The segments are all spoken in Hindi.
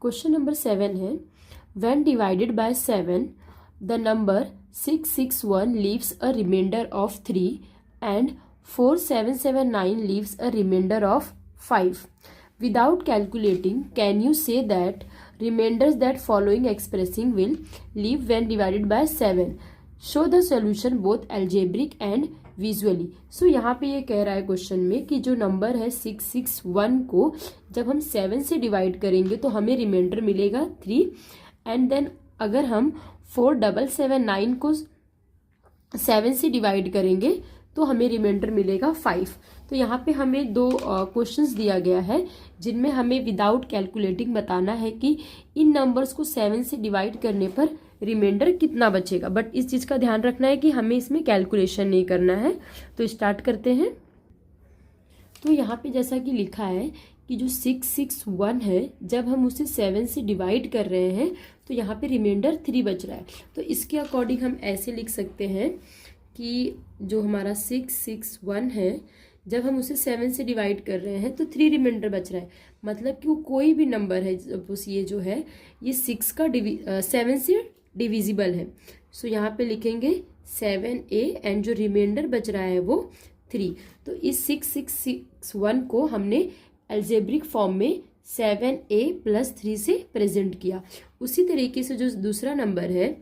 क्वेश्चन नंबर 7 है, when divided by 7 the number 661 leaves a remainder of 3 and 4779 leaves a remainder of 5. Without calculating, can you say that remainders that following expressing will leave when divided by 7? Show the solution both algebraic and visually. So यहाँ पे ये कह रहा है क्वेश्चन में कि जो नंबर है 661 को जब हम 7 से डिवाइड करेंगे तो हमें रिमाइंडर मिलेगा 3 एंड देन अगर हम 4779 को 7 से डिवाइड करेंगे तो हमें रिमाइंडर मिलेगा 5. तो यहाँ पे हमें दो क्वेश्चंस दिया गया है जिनमें हमें विदाउट कैलकुलेटिंग बताना है कि इन नंबर्स को 7 से डिवाइड करने पर रिमाइंडर कितना बचेगा. बट इस चीज़ का ध्यान रखना है कि हमें इसमें कैलकुलेशन नहीं करना है. तो स्टार्ट करते हैं. तो यहाँ पे जैसा कि लिखा है कि जो 661 है जब हम उसे 7 से डिवाइड कर रहे हैं तो यहाँ पे रिमाइंडर 3 बच रहा है. तो इसके अकॉर्डिंग हम ऐसे लिख सकते हैं कि जो हमारा 661 है जब हम उसे 7 से डिवाइड कर रहे हैं तो 3 रिमाइंडर बच रहा है. मतलब कि वो कोई भी नंबर है, ये जो है ये 6 का 7 से डिविजिबल है. सो यहाँ पे लिखेंगे 7a एंड जो रिमाइंडर बच रहा है वो 3. तो इस 661 को हमने अलजेब्रिक फॉर्म में 7a + 3 से प्रेजेंट किया. उसी तरीके से जो दूसरा नंबर है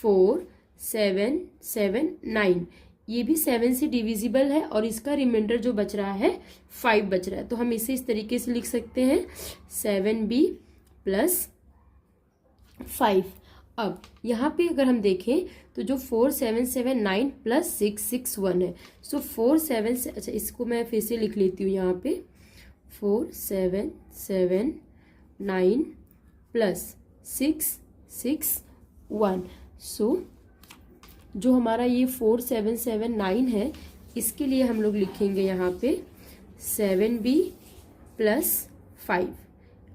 4779 ये भी 7 से डिविजिबल है और इसका रिमाइंडर जो बच रहा है 5 बच रहा है. तो हम इसे इस तरीके से लिख सकते हैं 7b + 5. अब यहाँ पे अगर हम देखें तो जो 4779 + 661 है. सो 47 से अच्छा इसको मैं फिर से लिख लेती हूँ यहाँ पे 4779 + 661. सो जो हमारा ये 4779 है इसके लिए हम लोग लिखेंगे यहाँ पे 7b + 5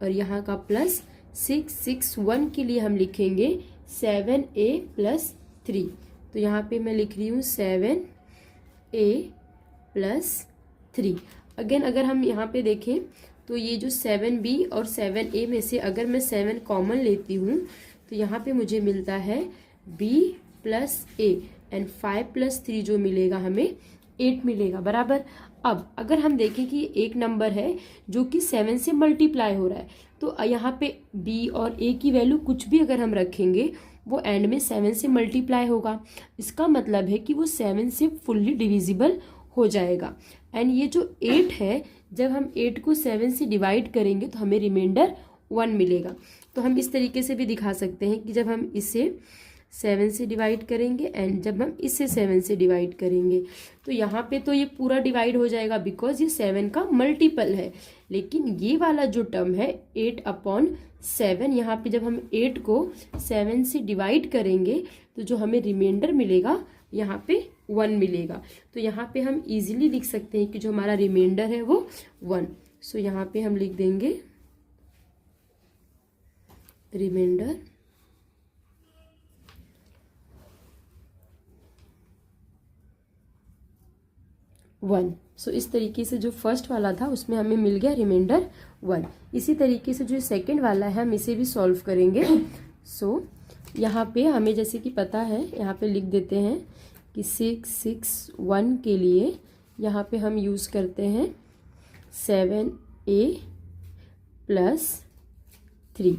और यहाँ का प्लस 661 के लिए हम लिखेंगे 7a + 3. तो यहाँ पे मैं लिख रही हूँ 7a + 3. अगेन अगर हम यहाँ पे देखें तो ये जो 7b और 7a में से अगर मैं 7 कॉमन लेती हूँ तो यहाँ पे मुझे मिलता है b + a एंड 5 + 3 जो मिलेगा हमें 8 मिलेगा बराबर. अब अगर हम देखें कि एक नंबर है जो कि 7 से मल्टीप्लाई हो रहा है तो यहाँ पे b और a की वैल्यू कुछ भी अगर हम रखेंगे वो एंड में 7 से मल्टीप्लाई होगा. इसका मतलब है कि वो 7 से फुल्ली डिविजिबल हो जाएगा. एंड ये जो 8 है जब हम 8 को 7 से डिवाइड करेंगे तो हमें रिमाइंडर 1 मिलेगा. तो हम इस तरीके से भी दिखा सकते हैं कि जब हम इसे 7 से डिवाइड करेंगे एंड जब हम इसे 7 से डिवाइड करेंगे तो यहाँ पे तो ये पूरा डिवाइड हो जाएगा बिकॉज ये 7 का मल्टीपल है. लेकिन ये वाला जो टर्म है 8/7 यहाँ पे जब हम 8 को 7 से डिवाइड करेंगे तो जो हमें रिमाइंडर मिलेगा यहाँ पे 1 मिलेगा. तो यहाँ पे हम इजीली लिख सकते हैं कि जो हमारा रिमाइंडर है वो 1. सो यहाँ पे हम लिख देंगे रिमाइंडर 1. सो इस तरीके से जो फर्स्ट वाला था उसमें हमें मिल गया रिमाइंडर 1. इसी तरीके से जो सेकंड वाला है हम इसे भी सॉल्व करेंगे. सो यहाँ पे हमें जैसे कि पता है यहाँ पे लिख देते हैं कि 661 के लिए यहाँ पे हम यूज़ करते हैं 7a + 3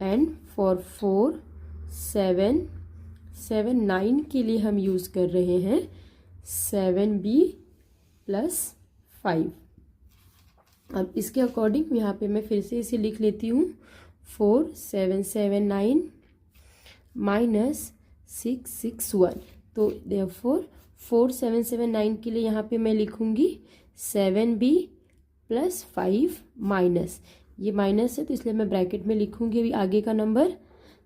एंड फॉर 4779 के लिए हम यूज़ कर रहे हैं 7b + 5. अब इसके अकॉर्डिंग यहाँ पे मैं फिर से इसे लिख लेती हूँ 4779 - 661. तो देयरफॉर 4779 के लिए यहाँ पे मैं लिखूँगी 7b + 5 माइनस ये माइनस है तो इसलिए मैं ब्रैकेट में लिखूँगी अभी आगे का नंबर.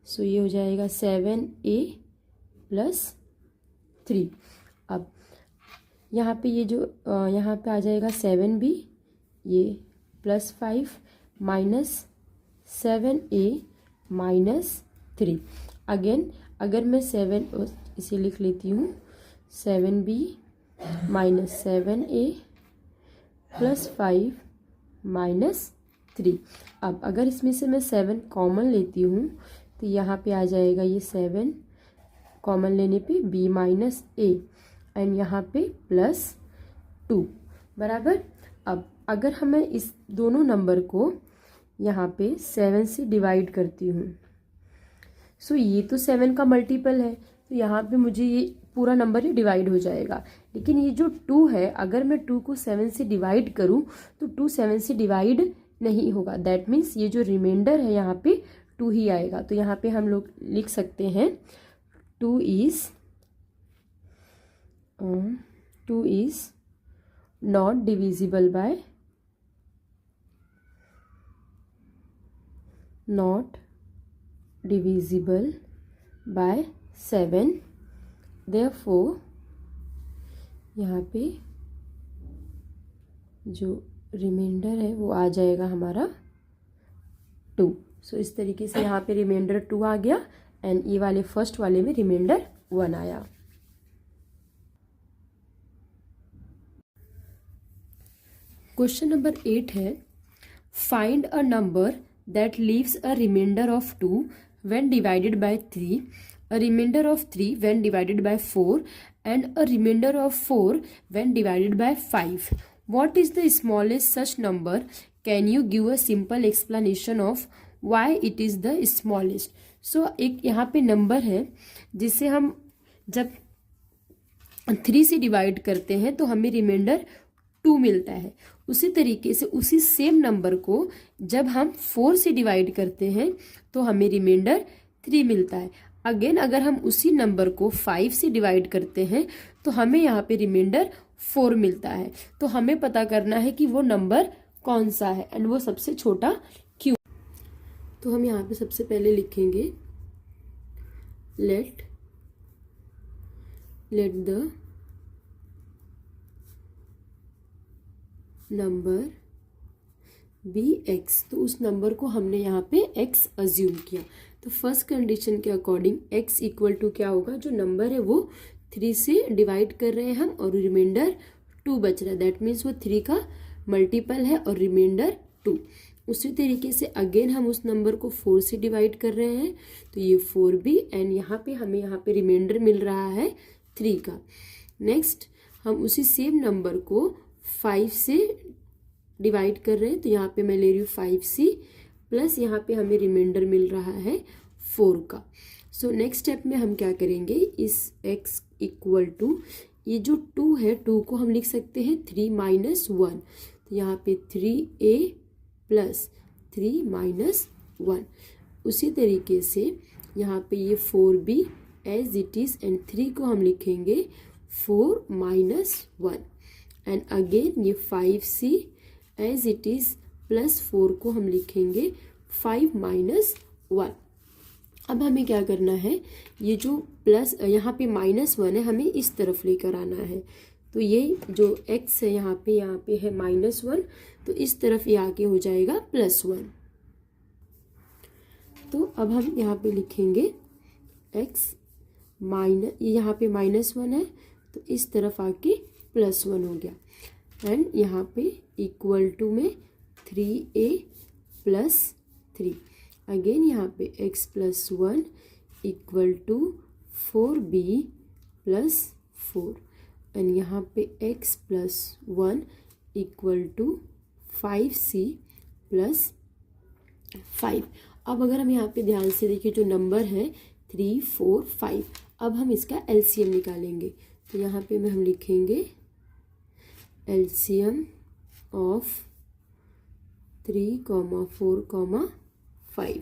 सो ये हो जाएगा 7a + 3. अब यहाँ पे ये जो यहाँ पे आ जाएगा 7b ये +5 माइनस 7a - 3. अगेन अगर मैं 7 इसे लिख लेती हूँ 7b - 7a + 5 - 3। अब अगर इसमें से मैं 7 कॉमन लेती हूँ तो यहाँ पे आ जाएगा ये 7 कॉमन लेने पे b माइनस ए एंड यहाँ पे +2 बराबर। अब अगर हमें इस दोनों नंबर को यहाँ पे 7 से डिवाइड करती हूँ, सो ये तो 7 का मल्टीपल है, तो यहाँ पे मुझे ये पूरा नंबर ही डिवाइड हो जाएगा। लेकिन ये जो 2 है, अगर मैं 2 को 7 से डिवाइड करूँ तो 2 7 से डिवाइड नहीं होगा। दैट मीन्स ये जो रिमाइंडर है यहाँ पे 2 ही आएगा। तो यहाँ पे हम लोग लिख सकते हैं 2 is not divisible by 7। Therefore यहाँ पे जो रिमाइंडर है वो आ जाएगा हमारा 2। सो इस तरीके से यहाँ पे रिमाइंडर 2 आ गया एंड ये वाले फर्स्ट वाले में रिमाइंडर 1 आया। क्वेश्चन नंबर 8 है, find a number that leaves a remainder of 2 when divided by 3, a remainder of 3 when divided by 4 and a remainder of 4 when divided by 5. What is the smallest such number? Can you give a simple explanation of why it is the smallest? So एक यहाँ पे नंबर है जिसे हम जब 3 से डिवाइड करते हैं तो हमें रिमाइंडर 2 मिलता है। उसी तरीके से उसी सेम नंबर को जब हम 4 से डिवाइड करते हैं तो हमें रिमाइंडर 3 मिलता है। अगेन अगर हम उसी नंबर को 5 से डिवाइड करते हैं तो हमें यहाँ पे रिमाइंडर 4 मिलता है। तो हमें पता करना है कि वो नंबर कौन सा है एंड वो सबसे छोटा क्यों। तो हम यहाँ पे सबसे पहले लिखेंगे let the number be x। तो उस नंबर को हमने यहाँ पे x अज्यूम किया। तो फर्स्ट कंडीशन के अकॉर्डिंग x इक्वल टू क्या होगा, जो नंबर है वो 3 से डिवाइड कर रहे हैं हम और रिमाइंडर 2 बच रहा है। दैट मीन्स वो 3 का मल्टीपल है और रिमाइंडर 2। उसी तरीके से अगेन हम उस नंबर को 4 से डिवाइड कर रहे हैं तो ये 4b एंड यहाँ पे हमें यहाँ पे रिमाइंडर मिल रहा है 3 का। नेक्स्ट हम उसी सेम नंबर को 5 से डिवाइड कर रहे हैं तो यहाँ पे मैं ले रही हूँ 5c प्लस यहाँ पे हमें रिमाइंडर मिल रहा है 4 का। सो नेक्स्ट स्टेप में हम क्या करेंगे, इस x इक्वल टू ये जो 2 है 2 को हम लिख सकते हैं 3 माइनस 1। तो यहाँ पे 3a प्लस 3 माइनस 1। उसी तरीके से यहाँ पे ये 4b as it is and 3 को हम लिखेंगे 4 माइनस 1 एंड अगेन ये 5c as it is plus 4 को हम लिखेंगे 5 माइनस 1। अब हमें क्या करना है, ये जो प्लस यहाँ पे -1 है हमें इस तरफ लेकर आना है। तो ये जो x है यहाँ पे है -1 तो इस तरफ ये आके हो जाएगा +1। तो अब हम यहाँ पे लिखेंगे x यहाँ पे -1 है तो इस तरफ आके +1 हो गया एंड यहाँ पे इक्वल टू में 3a प्लस 3। अगेन यहाँ पे x plus 1 equal to 4b plus 4 and यहाँ पे x plus 1 equal to 5c plus 5। अब अगर हम यहाँ पे ध्यान से देखिए जो नंबर है 3 4 5, अब हम इसका एलसीएम निकालेंगे। तो यहाँ पे हम लिखेंगे एलसीएम ऑफ 3, 4, 5।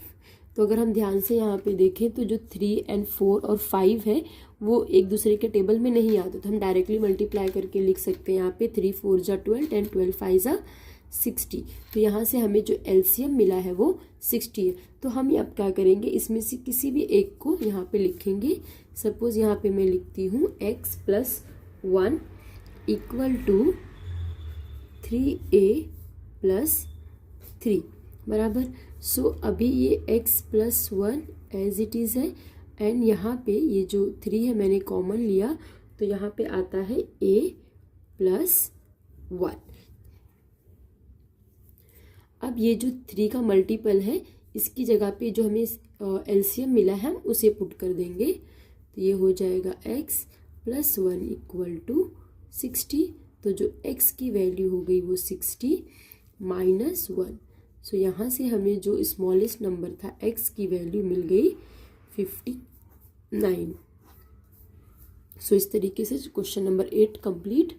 तो अगर हम ध्यान से यहाँ पे देखें तो जो 3 and 4 और 5 है वो एक दूसरे के टेबल में नहीं आते, तो हम डायरेक्टली मल्टीप्लाई करके लिख सकते हैं। यहाँ पे 3 4 जा 12 एंड 12 5 जा 60। तो यहाँ से हमें जो एलसीएम मिला है वो 60 है। तो हम अब क्या करेंगे, इसमें से किसी भी एक को यहाँ पे लिखेंगे। सपोज यहाँ पे मैं लिखती हूँ x plus 1 equal to 3a plus 3 बराबर। सो अभी ये x plus 1 as it is है एंड यहाँ पे ये जो 3 है मैंने कॉमन लिया तो यहाँ पे आता है a प्लस 1। अब ये जो 3 का मल्टीपल है इसकी जगह पे जो हमें एलसीएम मिला है हम उसे पुट कर देंगे। तो ये हो जाएगा x + 1 = 60। तो जो x की वैल्यू हो गई वो 60 - 1। सो यहाँ से हमें जो स्मॉलेस्ट नंबर था x की वैल्यू मिल गई 59। सो इस तरीके से क्वेश्चन नंबर 8 कंप्लीट।